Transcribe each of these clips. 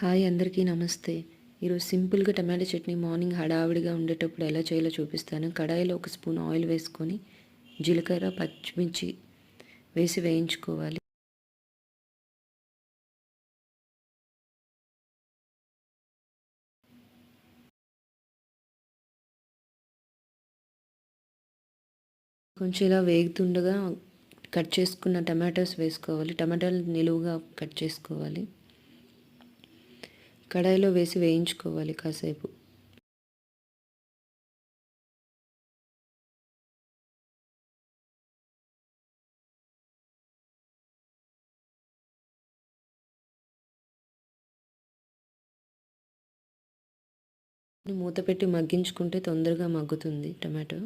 Hi అందరికీ నమస్తే. ఈరోజు సింపుల్గా టమాటో చట్నీ మార్నింగ్ హడావిడిగా ఉండేటప్పుడు ఎలా చేయాలో చూపిస్తాను. కడాయిలో ఒక స్పూన్ ఆయిల్ వేసుకొని జీలకర్ర పచ్చిమిర్చి వేసి వేయించుకోవాలి. కొంచెం ఇలా వేగుతుండగా కట్ చేసుకున్న టమాటోస్ వేసుకోవాలి. టమాటాలు నిలువుగా కట్ చేసుకోవాలి. కడాయిలో వేసి వేయించుకోవాలి కాసేపు. మూత పెట్టి మగ్గించుకుంటే తొందరగా మగ్గుతుంది టమాటో.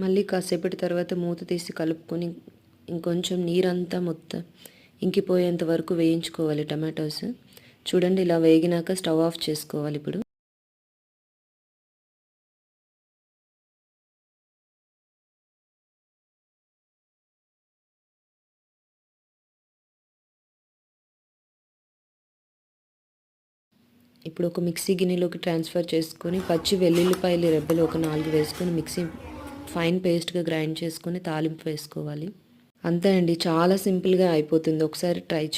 మళ్ళీ కాసేపటి తర్వాత మూత తీసి కలుపుకొని ఇంకొంచెం నీరంతా మొత్తం ఇంకిపోయేంత వరకు వేయించుకోవాలి టమాటోస్. చూడండి, ఇలా వేగినాక స్టవ్ ఆఫ్ చేసుకోవాలి. ఇప్పుడు ఒక మిక్సీ గిన్నెలోకి ట్రాన్స్ఫర్ చేసుకొని పచ్చి వెల్లుల్లిపాయలు రెబ్బలు ఒక 4 వేసుకొని మిక్సీ ఫైన్ పేస్ట్గా గ్రైండ్ చేసుకొని తాలింపు వేసుకోవాలి. అంతే అండి, చాలా సింపుల్గా అయిపోతుంది. ఒకసారి ట్రై చేయండి.